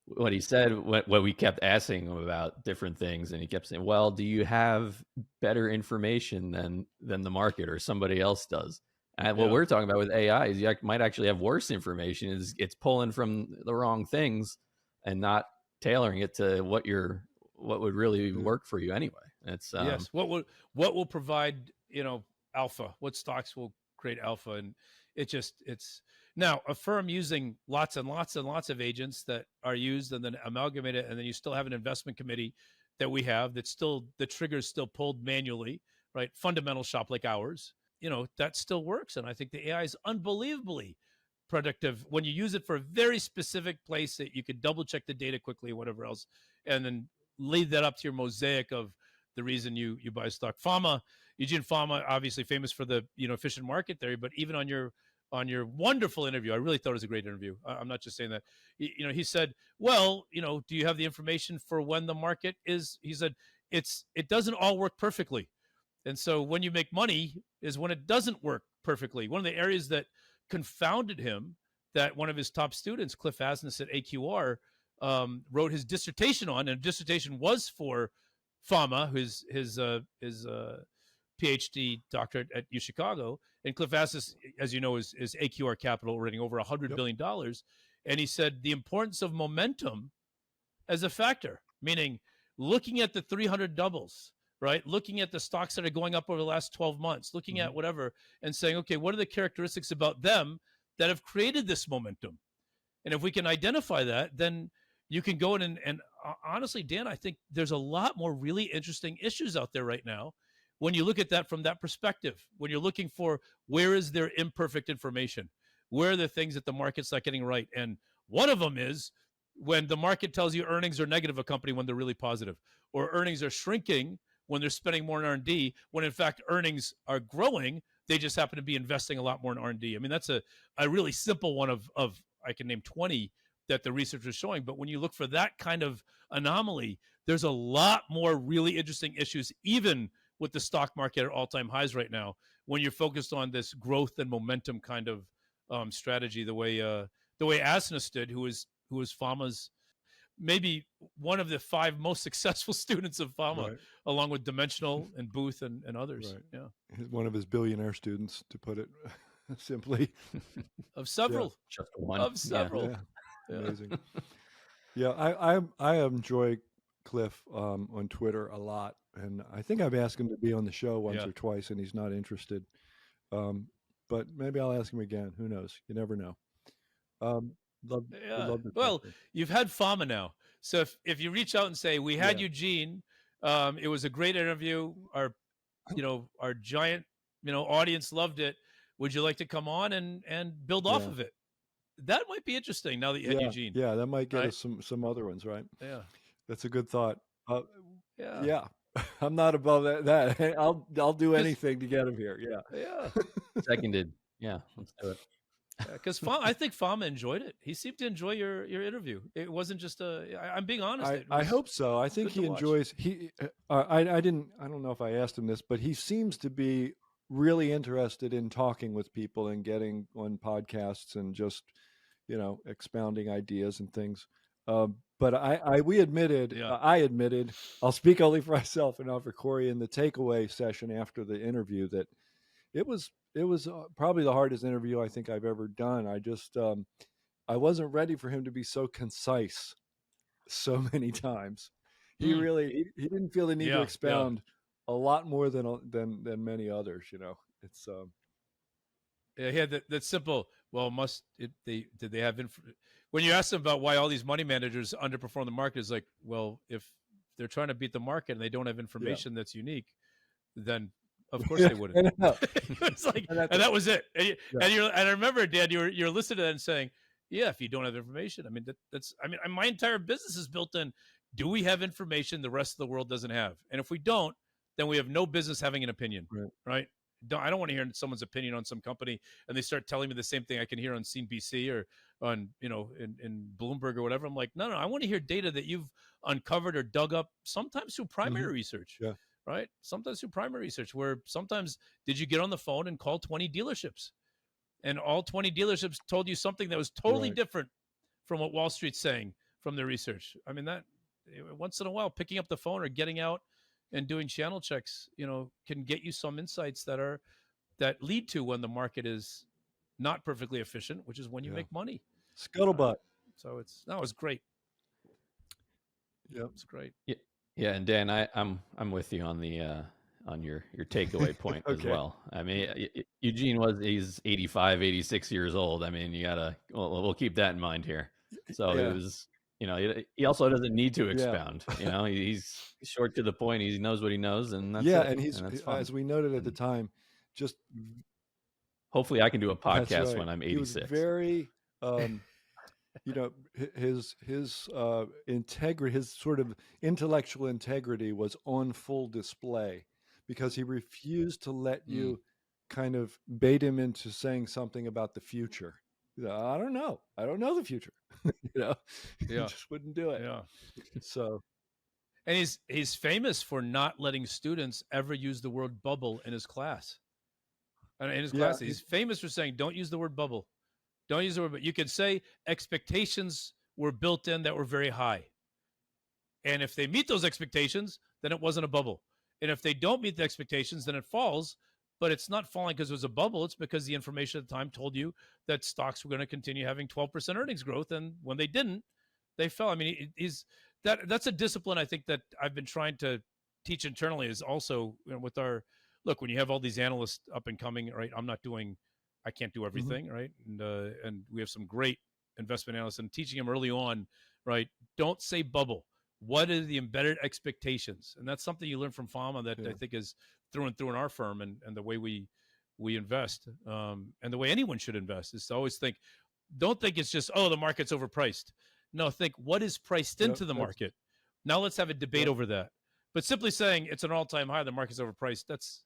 what he said when we kept asking him about different things, and he kept saying, "Well, do you have better information than the market or somebody else does?" And what Yeah. we're talking about with AI is you might actually have worse information. It's pulling from the wrong things and not tailoring it to what would really work for you anyway. It's Yes. What will provide, alpha? What stocks will create alpha? And it's now a firm using lots and lots and lots of agents that are used and then amalgamated, and then you still have an investment committee that we have that still, the trigger's still pulled manually, right? Fundamental shop like ours, that still works. And I think the AI is unbelievably productive when you use it for a very specific place that you could double check the data quickly, whatever else, and then lead that up to your mosaic of the reason you buy stock. Eugene Fama, obviously famous for the efficient market theory, but even on your wonderful interview, I really thought it was a great interview. I'm not just saying that. He said, "Well, do you have the information for when the market is?" He said, "It doesn't all work perfectly, and so when you make money is when it doesn't work perfectly." One of the areas that confounded him, that one of his top students, Cliff Asness at AQR, wrote his dissertation on, and dissertation was for Fama, his PhD doctorate at U Chicago. And Cliff Assis, as you know, is AQR Capital, rating over $100 billion. And he said the importance of momentum as a factor, meaning looking at the 300 doubles, right? Looking at the stocks that are going up over the last 12 months, looking at whatever, and saying, okay, what are the characteristics about them that have created this momentum? And if we can identify that, then you can go in and honestly, Dan, I think there's a lot more really interesting issues out there right now when you look at that from that perspective, when you're looking for where is their imperfect information, where are the things that the market's not getting right. And one of them is when the market tells you earnings are negative a company when they're really positive, or earnings are shrinking when they're spending more in R&D, when in fact earnings are growing, they just happen to be investing a lot more in R&D. I mean, that's a really simple one of I can name 20 that the research is showing. But when you look for that kind of anomaly, there's a lot more really interesting issues, even with the stock market at all-time highs right now, when you're focused on this growth and momentum kind of strategy, the way Asness did, who is who was Fama's maybe one of the 5 most successful students of Fama, Right. along with Dimensional and Booth and others. Right. Yeah, One of his billionaire students, to put it simply. of several, Just one. of several. Yeah. Yeah. Amazing. Yeah, I enjoy Cliff on Twitter a lot, and I think I've asked him to be on the show once Yeah. or twice, and he's not interested. But maybe I'll ask him again. Who knows? You never know. Would Yeah. love to talk Well, to him. you've had Fama now, so if you reach out and say we had Yeah. Eugene, it was a great interview. Our giant audience loved it. Would you like to come on and build off Yeah. of it? That might be interesting now that you had Eugene. Yeah, that might get right? us some other ones, right? Yeah. That's a good thought. Yeah. Yeah, I'm not above that. I'll do anything to get him here. Yeah. Yeah. Seconded. Yeah, let's do it. Because I think Fama enjoyed it. He seemed to enjoy your interview. It wasn't just I'm being honest. I hope so. I think good he to watch. enjoys. I don't know if I asked him this, but he seems to be really interested in talking with people and getting on podcasts and just expounding ideas and things. But we admitted, Yeah. I admitted, I'll speak only for myself and not for Corey, in the takeaway session after the interview, that it was probably the hardest interview I think I've ever done. I just I wasn't ready for him to be so concise so many times. He really he didn't feel the need to expound a lot more than many others. It's yeah, he had that simple. Well, did they have when you ask them about why all these money managers underperform the market, is like, well, if they're trying to beat the market and they don't have information that's unique, then of course they wouldn't. It's like, and that was it. And I remember, Dan, you're listening to that and saying, yeah, if you don't have information, I mean, my entire business is built in. Do we have information the rest of the world doesn't have? And if we don't, then we have no business having an opinion, right? I don't want to hear someone's opinion on some company and they start telling me the same thing I can hear on CNBC or on, in Bloomberg or whatever. I'm like, no, I want to hear data that you've uncovered or dug up, sometimes through primary research, right? Sometimes through primary research, where sometimes did you get on the phone and call 20 dealerships and all 20 dealerships told you something that was totally different from what Wall Street's saying from their research. I mean, that once in a while, picking up the phone or getting out and doing channel checks, can get you some insights that lead to when the market is not perfectly efficient, which is when you make money. Scuttlebutt. So it's great. Yeah, it's great. Yeah, and Dan, I'm with you on the on your takeaway point as well. I mean, Eugene he's 85, 86 years old. I mean, you gotta we'll keep that in mind here. So it was. He also doesn't need to expound. He's short to the point. He knows what he knows, and that's it. And he's as we noted at the time, just hopefully I can do a podcast when I'm 86. He was very, his integrity, his sort of intellectual integrity was on full display, because he refused to let you kind of bait him into saying something about the future. I don't know the future. He just wouldn't do it. So, and he's famous for not letting students ever use the word bubble in his class. And in his class, he's famous for saying, "Don't use the word bubble. Don't use the word." But you could say expectations were built in that were very high, and if they meet those expectations, then it wasn't a bubble. And if they don't meet the expectations, then it falls. But it's not falling because it was a bubble. It's because the information at the time told you that stocks were going to continue having 12% earnings growth. And when they didn't, they fell. I mean, that's a discipline I think that I've been trying to teach internally, is also with our, look, when you have all these analysts up and coming, right? I can't do everything, right? And we have some great investment analysts, and teaching them early on, right? Don't say bubble. What are the embedded expectations? And that's something you learn from Fama that I think is through and through in our firm, and the way we invest, and the way anyone should invest, is to always think, don't think it's just, the market's overpriced. No, think, what is priced into the market? Now let's have a debate over that. But simply saying it's an all-time high, the market's overpriced, that's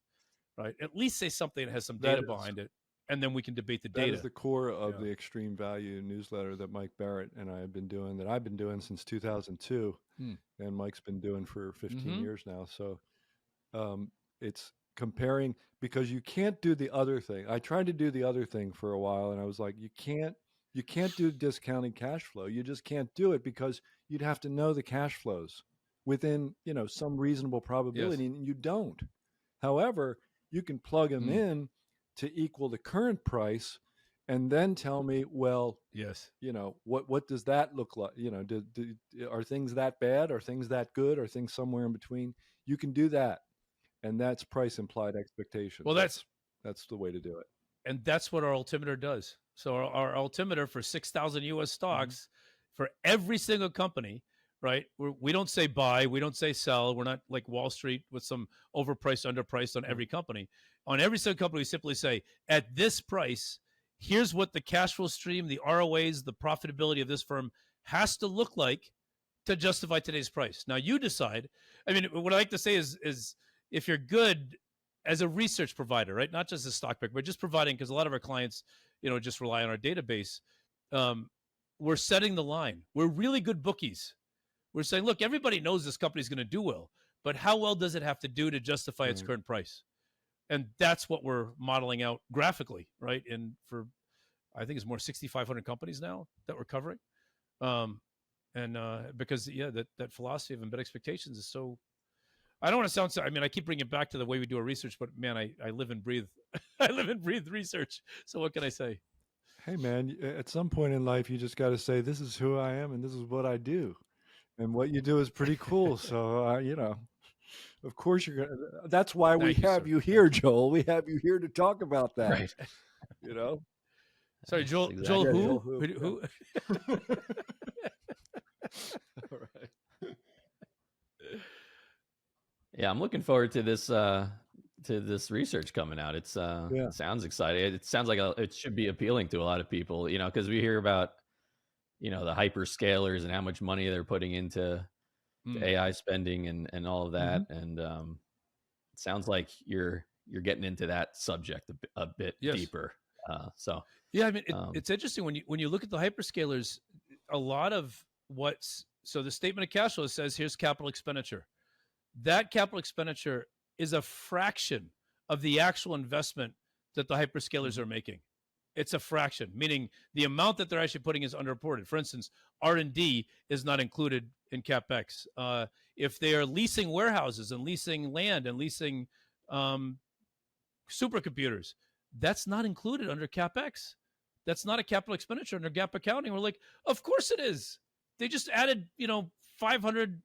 right. At least say something that has some data behind it, and then we can debate the data. That is the core of the Extreme Value newsletter that Mike Barrett and I have been doing, that I've been doing since 2002, and Mike's been doing for 15 years now. So it's comparing, because you can't do the other thing. I tried to do the other thing for a while, and I was like, you can't You can't do discounted cash flow. You just can't do it because you'd have to know the cash flows within, some reasonable Yes. probability, and you don't. However, you can plug them in to equal the current price and then tell me, well, Yes. what does that look like? Are things that bad? Are things that good? Are things somewhere in between? You can do that, and that's price implied expectations. Well, That's the way to do it. and that's what our altimeter does. So our altimeter for 6,000 U.S. stocks for every single company, right? We don't say buy, we don't say sell. We're not like Wall Street with some overpriced, underpriced on every company. On every single company, we simply say at this price, here's what the cash flow stream, the ROAs, the profitability of this firm has to look like to justify today's price. Now you decide. I mean, what I like to say is if you're good as a research provider, right? Not just a stock pick, but just providing, because a lot of our clients, just rely on our database. We're setting the line. We're really good bookies. We're saying, look, everybody knows this company's going to do well, but how well does it have to do to justify its current price? And that's what we're modeling out graphically, right? And for, I think it's more 6,500 companies now that we're covering. Because that philosophy of embed expectations is so, I don't want to sound so, I mean, I keep bringing it back to the way we do our research, but man, I live and breathe, I live and breathe research. So what can I say? Hey man, at some point in life, you just got to say, this is who I am and this is what I do. And what you do is pretty cool. So, of course you're going to, that's why we have you here, Joel. We have you here to talk about that, Right. Sorry, Joel, Exactly. Joel, Yeah, who? Joel Who? All right. Yeah, I'm looking forward to this research coming out. It's it sounds exciting. It sounds like it should be appealing to a lot of people, because we hear about the hyperscalers and how much money they're putting into AI spending and all of that, and it sounds like you're getting into that subject a bit deeper. Yeah, I mean, it's interesting when you look at the hyperscalers. A lot of so the statement of cash flow says here's capital expenditure. That capital expenditure is a fraction of the actual investment that the hyperscalers are making. It's a fraction, meaning the amount that they're actually putting is underreported. For instance, R&D is not included in CapEx. If they are leasing warehouses and leasing land and leasing supercomputers, that's not included under CapEx. That's not a capital expenditure under GAAP accounting. We're like, of course it is. They just added, 500,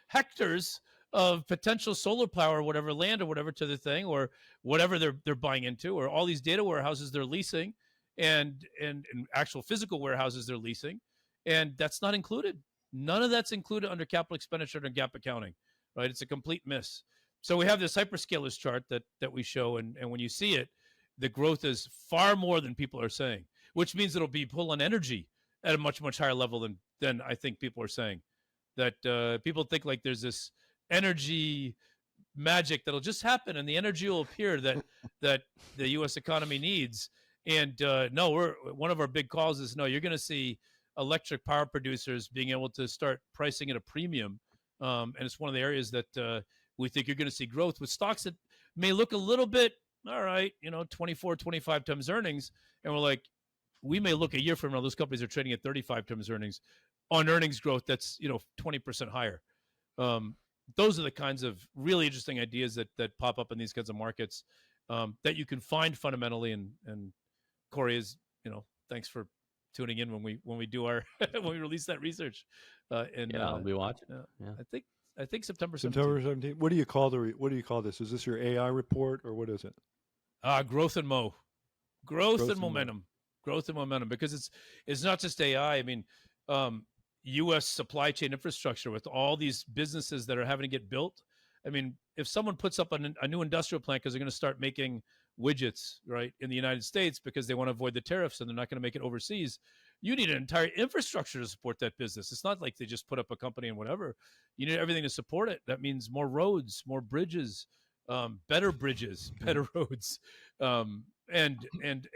hectares of potential solar power or whatever, land or whatever to the thing, or whatever they're buying into, or all these data warehouses they're leasing and actual physical warehouses they're leasing. And that's not included. None of that's included under capital expenditure and GAAP accounting, right? It's a complete miss. So we have this hyperscalers chart that we show, and when you see it, the growth is far more than people are saying, which means it'll be pulling energy at a much, much higher level than I think people are saying. That people think like there's this energy magic that'll just happen and the energy will appear that the U.S. economy needs. And no, one of our big calls is no, you're going to see electric power producers being able to start pricing at a premium. And it's one of the areas that we think you're going to see growth with stocks that may look a little bit, all right, 24, 25 times earnings. And we're like, we may look a year from now, those companies are trading at 35 times earnings on earnings growth that's 20% higher. Those are the kinds of really interesting ideas that pop up in these kinds of markets that you can find fundamentally. And Corey is, thanks for tuning in when we do our when we release that research. I'll be watching. I think September 17th. September 17th. What do you call this? Is this your AI report or what is it? Growth and momentum. Growth and momentum, because it's not just AI. I mean, U.S. supply chain infrastructure with all these businesses that are having to get built. I mean, if someone puts up a new industrial plant because they're going to start making widgets, right, in the United States because they want to avoid the tariffs and they're not going to make it overseas, you need an entire infrastructure to support that business. It's not like they just put up a company and whatever. You need everything to support it. That means more roads, more bridges, better bridges, better roads, and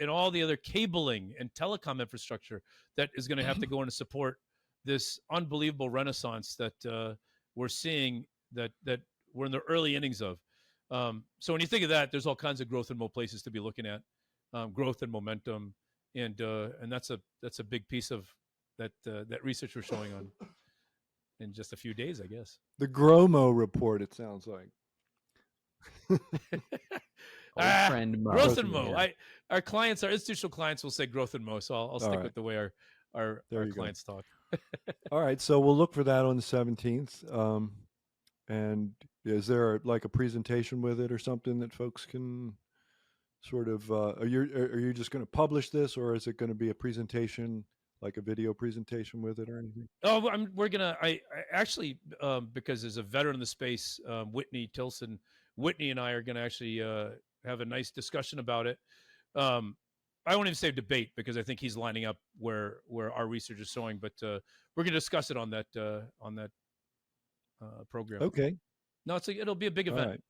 all the other cabling and telecom infrastructure that is going to have to go in to support this unbelievable renaissance that we're seeing that we're in the early innings of. So when you think of that, there's all kinds of growth and more places to be looking at, growth and momentum. and that's a big piece of that research we're showing on in just a few days, I guess. The Gromo report, it sounds like. Old friend Mo. Growth and Mo. Yeah. Our clients, our institutional clients, will say growth and Mo. So I'll stick with the way our clients talk. All right, so we'll look for that on the 17th. And is there like a presentation with it or something that folks can sort of? Are you just going to publish this, or is it going to be a presentation, like a video presentation with it or anything? Oh, we're gonna. I actually, because there's a veteran in the space, Whitney Tilson. Whitney and I are gonna actually have a nice discussion about it. I won't even say debate because I think he's lining up where our research is showing. But we're gonna discuss it on that program. Okay. No, it'll be a big event. Right.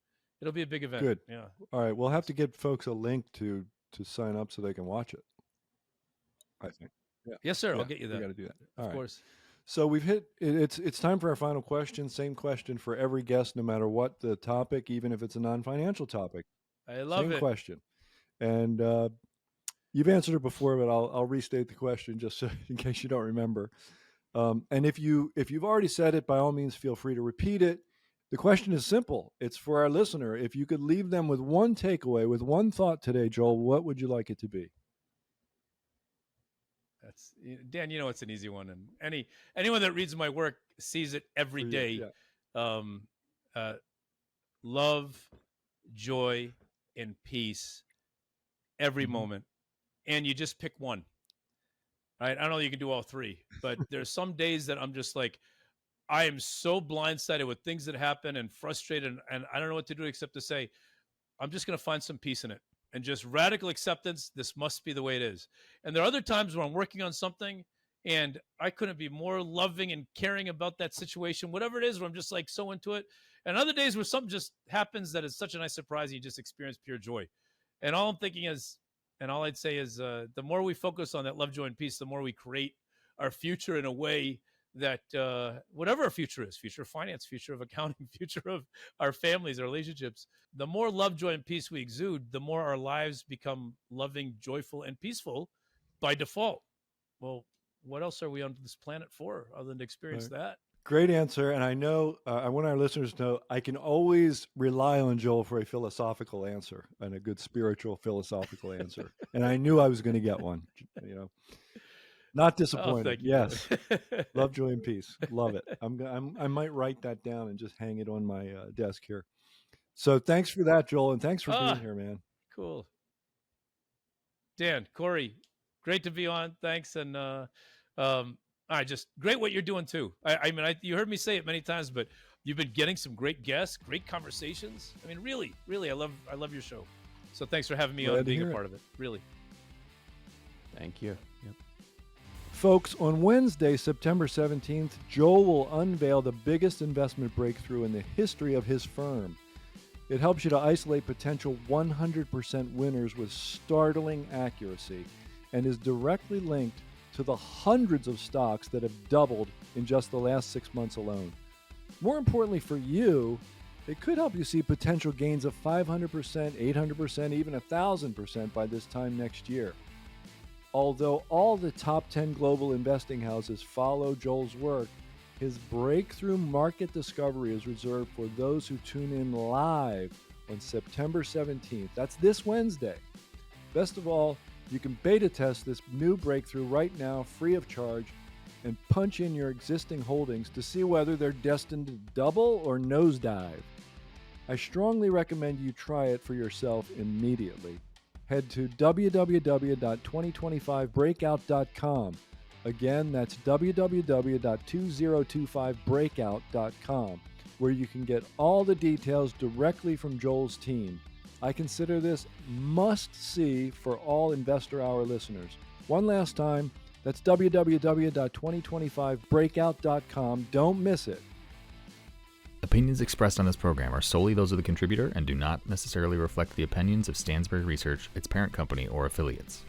It'll be a big event. Good. Yeah. All right. We'll have to give folks a link to sign up so they can watch it, I think. Yeah. Yes, sir. Yeah, I'll get you that. We got to do that. All Of right. course. So we've hit. It's time for our final question. Same question for every guest, no matter what the topic, even if it's a non-financial topic. I love Same it. question. And you've answered it before, but I'll restate the question just so, in case you don't remember. And if you've already said it, by all means, feel free to repeat it. The question is simple. It's for our listener. If you could leave them with one takeaway, with one thought today, Joel, what would you like it to be? That's Dan. You know it's an easy one, and anyone that reads my work sees it every day. Yeah. Love, joy, and peace every moment, and you just pick one. Right? I don't know if you can do all three, but there's some days that I'm just like, I am so blindsided with things that happen and frustrated, and I don't know what to do except to say, I'm just going to find some peace in it. And just radical acceptance, this must be the way it is. And there are other times where I'm working on something and I couldn't be more loving and caring about that situation, whatever it is, where I'm just like so into it. And other days where something just happens that is such a nice surprise and you just experience pure joy. And all I'm thinking is, and all I'd say is the more we focus on that love, joy, and peace, the more we create our future in a way that whatever our future is, future of finance, future of accounting, future of our families, our relationships, the more love, joy, and peace we exude, the more our lives become loving, joyful, and peaceful by default. Well, what else are we on this planet for other than to experience that? Great answer. And I know, I want our listeners to know, I can always rely on Joel for a philosophical answer and a good spiritual philosophical answer. And I knew I was going to get one, Not disappointed. Yes. Love, joy, and peace. Love it. I might write that down and just hang it on my desk here. So thanks for that, Joel. And thanks for being here, man. Cool. Dan, Corey, great to be on. Thanks. And just great what you're doing too. I mean, you heard me say it many times, but you've been getting some great guests, great conversations. I mean, really, I love your show. So thanks for having me on, being a part of it. Really. Thank you. Yep. Folks, on Wednesday, September 17th, Joel will unveil the biggest investment breakthrough in the history of his firm. It helps you to isolate potential 100% winners with startling accuracy and is directly linked to the hundreds of stocks that have doubled in just the last 6 months alone. More importantly for you, it could help you see potential gains of 500%, 800%, even 1,000% by this time next year. Although all the top 10 global investing houses follow Joel's work, his breakthrough market discovery is reserved for those who tune in live on September 17th. That's this Wednesday. Best of all, you can beta test this new breakthrough right now, free of charge, and punch in your existing holdings to see whether they're destined to double or nosedive. I strongly recommend you try it for yourself immediately. Head to www.2025breakout.com. Again, that's www.2025breakout.com, where you can get all the details directly from Joel's team. I consider this must-see for all Investor Hour listeners. One last time, that's www.2025breakout.com. Don't miss it. Opinions expressed on this program are solely those of the contributor and do not necessarily reflect the opinions of Stansberry Research, its parent company, or affiliates.